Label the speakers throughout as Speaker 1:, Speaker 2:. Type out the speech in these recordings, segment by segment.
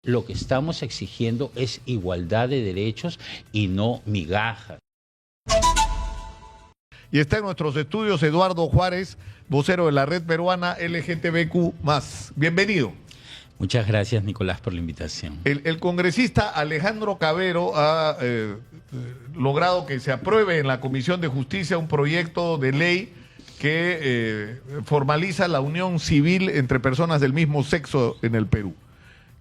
Speaker 1: Lo que estamos exigiendo es igualdad de derechos y no migajas.
Speaker 2: Y está en nuestros estudios Eduardo Juárez, vocero de la Red Peruana LGTBQ+. Bienvenido.
Speaker 1: Muchas gracias, Nicolás, por la invitación.
Speaker 2: El congresista Alejandro Cabero ha logrado que se apruebe en la Comisión de Justicia un proyecto de ley que formaliza la unión civil entre personas del mismo sexo en el Perú.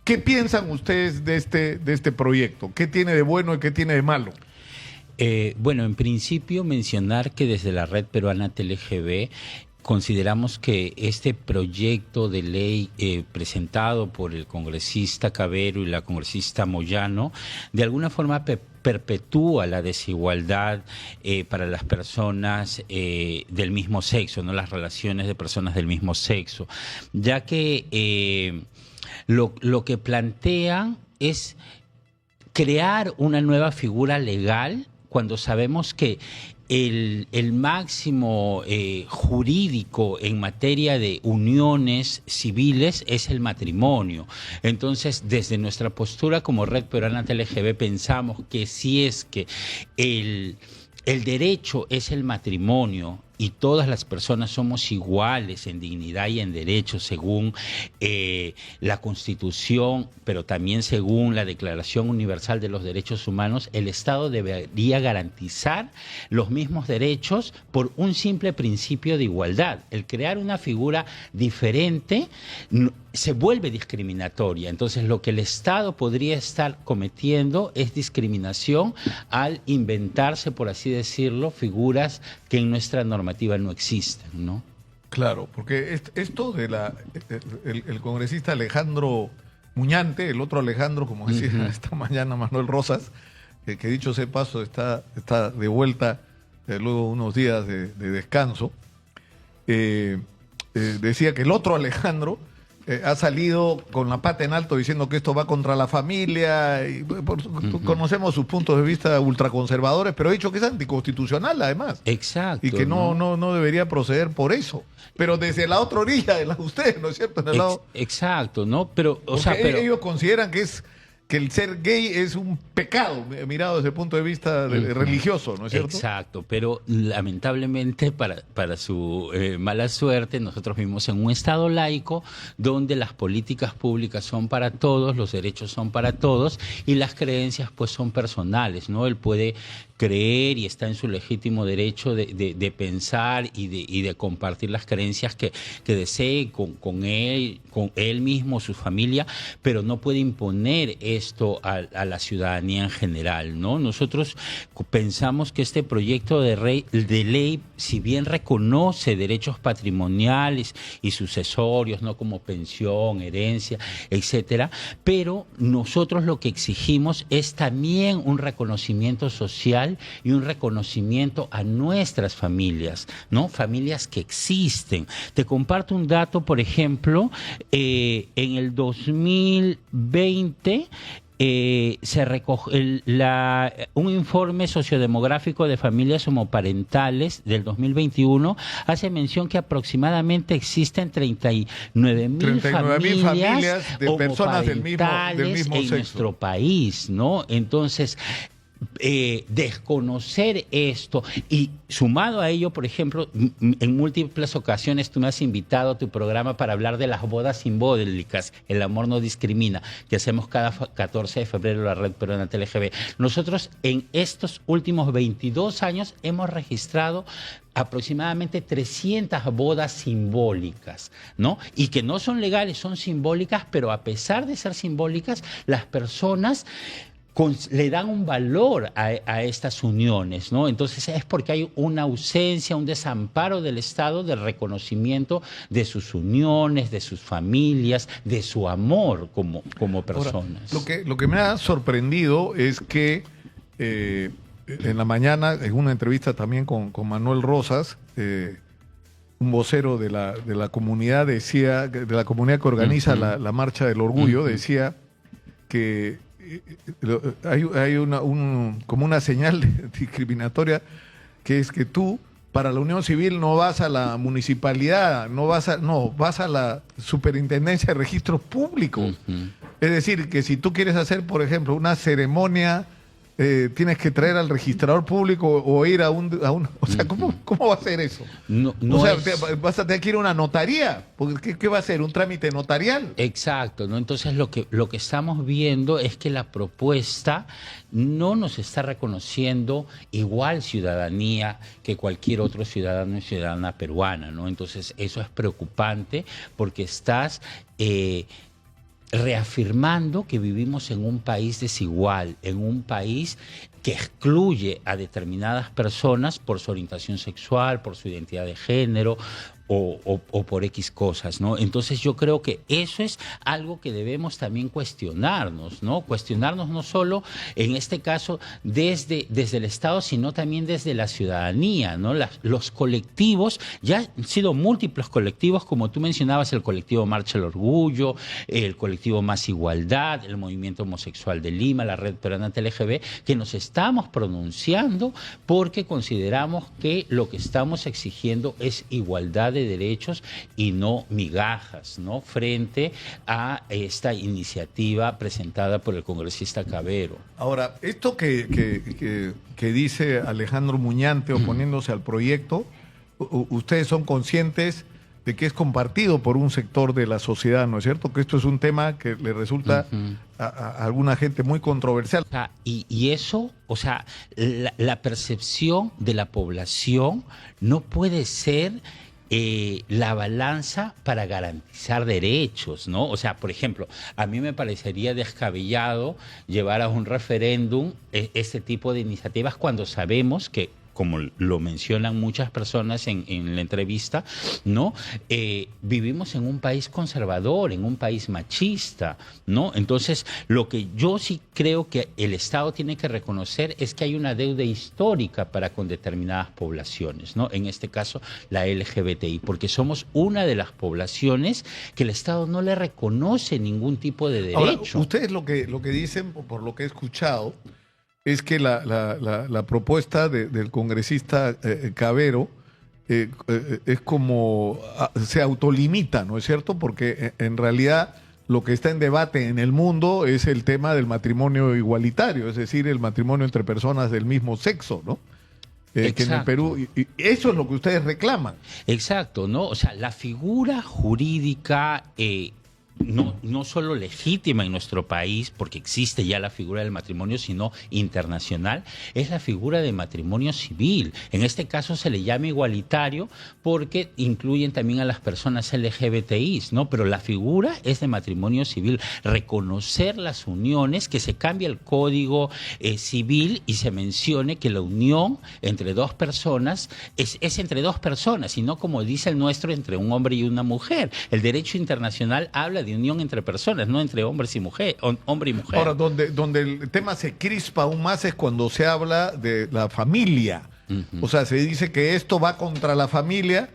Speaker 2: ¿Qué piensan ustedes de este proyecto? ¿Qué tiene de bueno y qué tiene de malo?
Speaker 1: Bueno, en principio mencionar que desde la Red Peruana TLGB consideramos que este proyecto de ley presentado por el congresista Cabero y la congresista Moyano de alguna forma perpetúa la desigualdad para las personas del mismo sexo, no las relaciones de personas del mismo sexo, ya que lo que plantean es crear una nueva figura legal cuando sabemos que el máximo jurídico en materia de uniones civiles es el matrimonio. Entonces, desde nuestra postura como Red Peruana TLGB pensamos que si es que el derecho es el matrimonio y todas las personas somos iguales en dignidad y en derechos según la Constitución, pero también según la Declaración Universal de los Derechos Humanos, el Estado debería garantizar los mismos derechos por un simple principio de igualdad. El crear una figura diferente se vuelve discriminatoria. Entonces, lo que el Estado podría estar cometiendo es discriminación al inventarse, por así decirlo, figuras que en nuestra normativa no existen, ¿no? Claro, porque esto de el congresista Alejandro Muñante, el otro Alejandro, como decía esta mañana Manuel Rosas, que dicho sea paso está de vuelta luego unos días de descanso, decía que el otro Alejandro ha salido con la pata en alto diciendo que esto va contra la familia. Y, conocemos sus puntos de vista ultraconservadores, pero ha dicho que es anticonstitucional además. Exacto. Y que no debería proceder por eso. Pero desde la otra orilla de la de ustedes, ¿no es cierto? En el lado... Exacto, ¿no? Pero, ellos consideran que el ser gay es un pecado, mirado desde el punto de vista religioso, ¿no es cierto? Exacto, pero lamentablemente para su mala suerte, nosotros vivimos en un Estado laico donde las políticas públicas son para todos, los derechos son para todos y las creencias pues son personales, ¿no? Él puede creer y está en su legítimo derecho de pensar y de compartir las creencias que desee con él mismo, su familia, pero no puede imponer esto a la ciudadanía en general, ¿no? Nosotros pensamos que este proyecto de ley, si bien reconoce derechos patrimoniales y sucesorios, ¿no? Como pensión, herencia, etcétera, pero nosotros lo que exigimos es también un reconocimiento social y un reconocimiento a nuestras familias, ¿no? Familias que existen. Te comparto un dato, por ejemplo, en el 2020 se recoge un informe sociodemográfico de familias homoparentales del 2021 hace mención que aproximadamente existen 39,000 familias de personas del mismo sexo en nuestro país, ¿no? Entonces, desconocer esto y sumado a ello, por ejemplo, en múltiples ocasiones tú me has invitado a tu programa para hablar de las bodas simbólicas, el amor no discrimina, que hacemos cada 14 de febrero la Red Peruana TLGB. Nosotros en estos últimos 22 años hemos registrado aproximadamente 300 bodas simbólicas, ¿no? Y que no son legales, son simbólicas, pero a pesar de ser simbólicas, las personas le dan un valor a estas uniones, ¿no? Entonces es porque hay una ausencia, un desamparo del Estado del reconocimiento de sus uniones, de sus familias, de su amor como personas. Ahora, lo que me ha sorprendido es que en la mañana, en una entrevista también con Manuel Rosas, un vocero de la comunidad decía, de la comunidad que organiza la Marcha del Orgullo, decía que hay como una señal discriminatoria, que es que tú
Speaker 2: para la unión civil no vas a la municipalidad, vas a la superintendencia de registros públicos. Es decir, que si tú quieres hacer, por ejemplo, una ceremonia, tienes que traer al registrador público o ir a un o sea, ¿cómo va a ser eso?
Speaker 1: No
Speaker 2: o sea,
Speaker 1: es...
Speaker 2: vas a tener que ir a una notaría, porque ¿qué va a ser? ¿Un trámite notarial?
Speaker 1: Exacto, ¿no? Entonces lo que estamos viendo es que la propuesta no nos está reconociendo igual ciudadanía que cualquier otro ciudadano y ciudadana peruana, ¿no? Entonces eso es preocupante porque estás reafirmando que vivimos en un país desigual, en un país que excluye a determinadas personas por su orientación sexual, por su identidad de género o por X cosas, ¿no? Entonces yo creo que eso es algo que debemos también cuestionarnos, ¿no? Cuestionarnos no solo, en este caso, desde el Estado, sino también desde la ciudadanía, ¿no? Los colectivos, ya han sido múltiples colectivos, como tú mencionabas, el colectivo Marcha al Orgullo, el colectivo Más Igualdad, el movimiento homosexual de Lima, la red peruana TLGB, que nos estamos pronunciando porque consideramos que lo que estamos exigiendo es igualdad de derechos y no migajas, ¿no? Frente a esta iniciativa presentada por el congresista Cavero.
Speaker 2: Ahora, esto que dice Alejandro Muñante oponiéndose al proyecto, ustedes son conscientes de que es compartido por un sector de la sociedad, ¿no es cierto? Que esto es un tema que le resulta a alguna gente muy controversial.
Speaker 1: Y eso, o sea, la percepción de la población no puede ser la balanza para garantizar derechos, ¿no? O sea, por ejemplo, a mí me parecería descabellado llevar a un referéndum este tipo de iniciativas cuando sabemos que, como lo mencionan muchas personas en la entrevista, ¿no? Vivimos en un país conservador, en un país machista, ¿no? Entonces, lo que yo sí creo que el Estado tiene que reconocer es que hay una deuda histórica para con determinadas poblaciones, ¿no? En este caso, la LGBTI, porque somos una de las poblaciones que el Estado no le reconoce ningún tipo de derecho.
Speaker 2: Ahora, ustedes lo que dicen, por lo que he escuchado, es que la propuesta del congresista Cavero es como se autolimita, ¿no es cierto? Porque en realidad lo que está en debate en el mundo es el tema del matrimonio igualitario, es decir, el matrimonio entre personas del mismo sexo, ¿no? Que en el Perú, y eso es lo que ustedes reclaman.
Speaker 1: Exacto, ¿no? O sea, la figura jurídica no solo legítima en nuestro país, porque existe ya la figura del matrimonio, sino internacional, es la figura de matrimonio civil. En este caso se le llama igualitario porque incluyen también a las personas LGBTI, ¿no? Pero la figura es de matrimonio civil. Reconocer las uniones, que se cambie el código civil y se mencione que la unión entre dos personas es entre dos personas, y no como dice el nuestro, entre un hombre y una mujer. El derecho internacional habla de unión entre personas, no entre hombres y mujer, hombre y mujer.
Speaker 2: Ahora, donde el tema se crispa aún más es cuando se habla de la familia. O sea, se dice que esto va contra la familia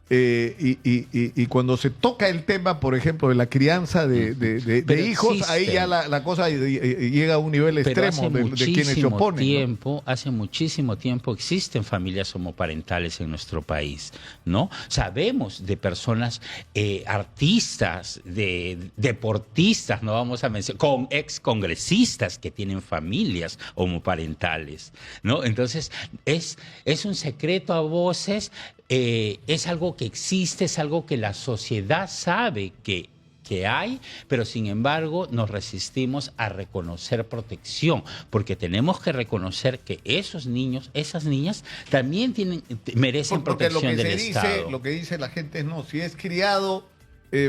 Speaker 2: y cuando se toca el tema, por ejemplo, de la crianza de hijos, existe. Ahí ya la cosa llega a un nivel extremo de quienes se oponen.
Speaker 1: Hace muchísimo tiempo existen familias homoparentales en nuestro país, ¿no? Sabemos de personas, artistas, de deportistas, no vamos a mencionar, con excongresistas que tienen familias homoparentales, ¿no? Entonces, es un secreto a voces. Es algo que existe, es algo que la sociedad sabe que hay, pero sin embargo nos resistimos a reconocer protección, porque tenemos que reconocer que esos niños, esas niñas, también merecen protección del Estado.
Speaker 2: Lo que dice la gente es, no, si es criado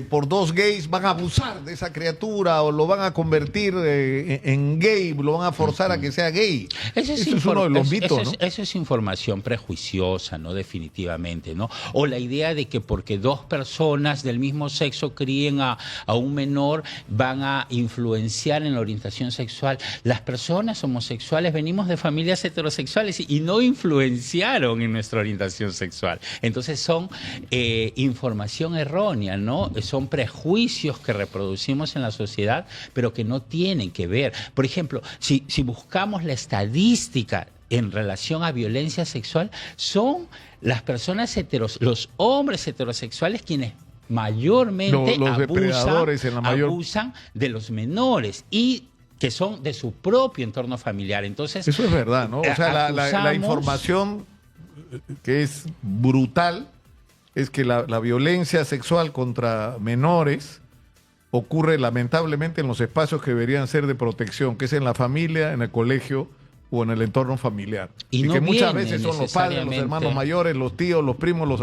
Speaker 2: por dos gays, van a abusar de esa criatura o lo van a convertir en gay, lo van a forzar a que sea gay. Eso es uno de los mitos, ¿no?
Speaker 1: Eso es información prejuiciosa, ¿no? Definitivamente, ¿no? O la idea de que porque dos personas del mismo sexo críen a un menor van a influenciar en la orientación sexual. Las personas homosexuales venimos de familias heterosexuales y no influenciaron en nuestra orientación sexual. Entonces son información errónea, ¿no? Son prejuicios que reproducimos en la sociedad, pero que no tienen que ver. Por ejemplo, si buscamos la estadística en relación a violencia sexual son las personas los hombres heterosexuales quienes mayormente
Speaker 2: Los depredadores en la mayor...
Speaker 1: abusan de los menores y que son de su propio entorno familiar. Entonces,
Speaker 2: eso es verdad, ¿no? O sea, la información que es brutal es que la violencia sexual contra menores ocurre lamentablemente en los espacios que deberían ser de protección, que es en la familia, en el colegio o en el entorno familiar. Y
Speaker 1: no
Speaker 2: que muchas veces son los padres, los hermanos mayores, los tíos, los primos,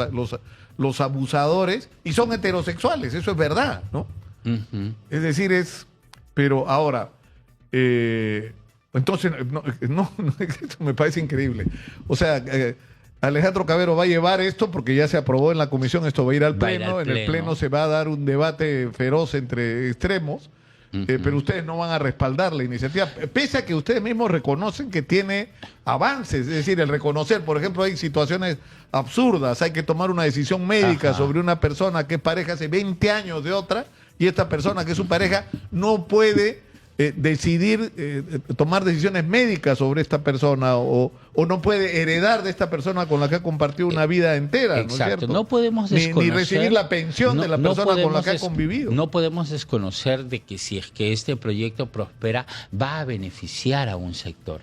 Speaker 2: los abusadores, y son heterosexuales, eso es verdad, ¿no? Es decir, pero ahora, entonces, esto me parece increíble. O sea, Alejandro Cavero va a llevar esto porque ya se aprobó en la comisión, esto va a ir al pleno, en el pleno se va a dar un debate feroz entre extremos, pero ustedes no van a respaldar la iniciativa, pese a que ustedes mismos reconocen que tiene avances, es decir, el reconocer, por ejemplo, hay situaciones absurdas, hay que tomar una decisión médica sobre una persona que es pareja hace 20 años de otra, y esta persona que es su pareja no puede decidir, tomar decisiones médicas sobre esta persona o no puede heredar de esta persona con la que ha compartido una vida entera.
Speaker 1: Exacto,
Speaker 2: ¿no es cierto?
Speaker 1: No podemos desconocer,
Speaker 2: ni recibir la pensión de la persona con la que ha convivido.
Speaker 1: No podemos desconocer de que si es que este proyecto prospera va a beneficiar a un sector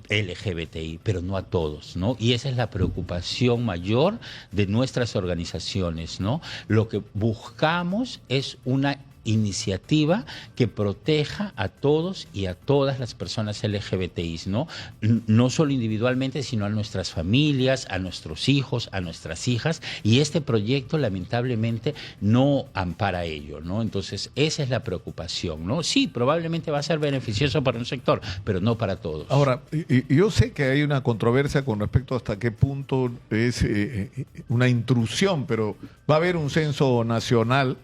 Speaker 1: LGBTI, pero no a todos, ¿no? Y esa es la preocupación mayor de nuestras organizaciones, ¿no? Lo que buscamos es una iniciativa que proteja a todos y a todas las personas LGBTI, ¿no? No solo individualmente, sino a nuestras familias, a nuestros hijos, a nuestras hijas, y este proyecto lamentablemente no ampara ello, ¿no? Entonces, esa es la preocupación, ¿no? Sí, probablemente va a ser beneficioso para un sector, pero no para todos.
Speaker 2: Ahora, yo sé que hay una controversia con respecto a hasta qué punto es una intrusión, pero va a haber un censo nacional.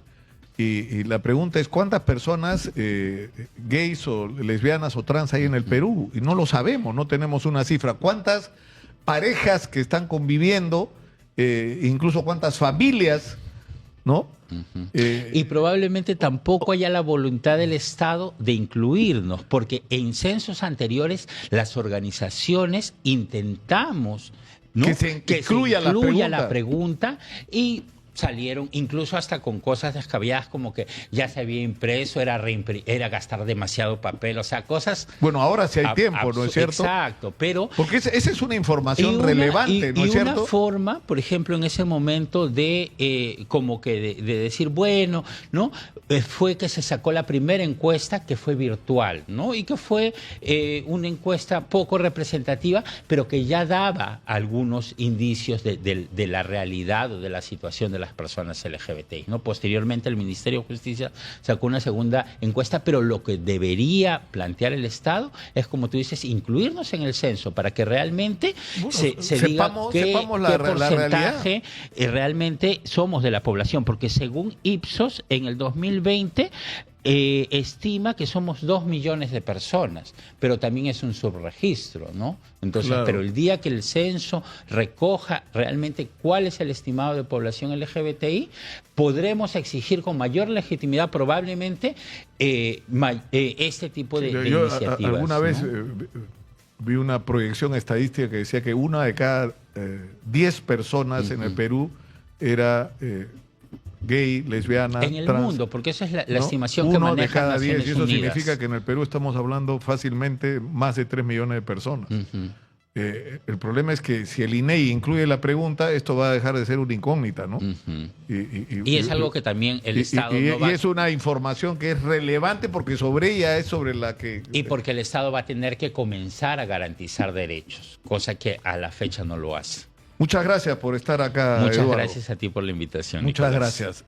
Speaker 2: Y la pregunta es, ¿cuántas personas gays o lesbianas o trans hay en el Perú? Y no lo sabemos, no tenemos una cifra. ¿Cuántas parejas que están conviviendo, incluso cuántas familias, ¿no?
Speaker 1: Y probablemente tampoco haya la voluntad del Estado de incluirnos, porque en censos anteriores las organizaciones intentamos, ¿no?
Speaker 2: que se incluya
Speaker 1: la pregunta y salieron incluso hasta con cosas descabelladas como que ya se había impreso, era gastar demasiado papel, o sea, cosas...
Speaker 2: Bueno, ahora sí hay tiempo, ¿no es cierto?
Speaker 1: Exacto, pero...
Speaker 2: Porque esa es una información relevante, ¿no es cierto?
Speaker 1: Y una forma, por ejemplo, en ese momento de como que de decir, bueno, ¿no? Fue que se sacó la primera encuesta que fue virtual, ¿no? Y que fue una encuesta poco representativa, pero que ya daba algunos indicios de la realidad o de la situación de las personas LGBTI, ¿no? Posteriormente el Ministerio de Justicia sacó una segunda encuesta, pero lo que debería plantear el Estado es, como tú dices, incluirnos en el censo para que realmente se diga qué porcentaje realmente somos de la población, porque según Ipsos en el 2020 estima que somos 2 millones de personas, pero también es un subregistro, ¿no? Entonces, claro. Pero el día que el censo recoja realmente cuál es el estimado de población LGBTI, podremos exigir con mayor legitimidad probablemente este tipo de iniciativas.
Speaker 2: Alguna vez vi una proyección estadística que decía que una de cada 10 personas en el Perú era... gay, lesbiana,
Speaker 1: en el
Speaker 2: trans,
Speaker 1: mundo, porque esa es la estimación
Speaker 2: Uno
Speaker 1: que maneja
Speaker 2: de cada 10,
Speaker 1: Naciones
Speaker 2: y eso
Speaker 1: Unidas.
Speaker 2: significa que en el Perú estamos hablando fácilmente más de 3 millones de personas. El problema es que si el INEI incluye la pregunta, esto va a dejar de ser una incógnita, ¿no?
Speaker 1: Y es algo que también el Estado no va...
Speaker 2: Y es una información que es relevante porque sobre ella es sobre la que...
Speaker 1: Y porque el Estado va a tener que comenzar a garantizar derechos, cosa que a la fecha no lo hace.
Speaker 2: Muchas gracias por estar acá,
Speaker 1: Muchas
Speaker 2: Eduardo.
Speaker 1: gracias a ti por la invitación,
Speaker 2: Muchas
Speaker 1: Nicolás.
Speaker 2: gracias.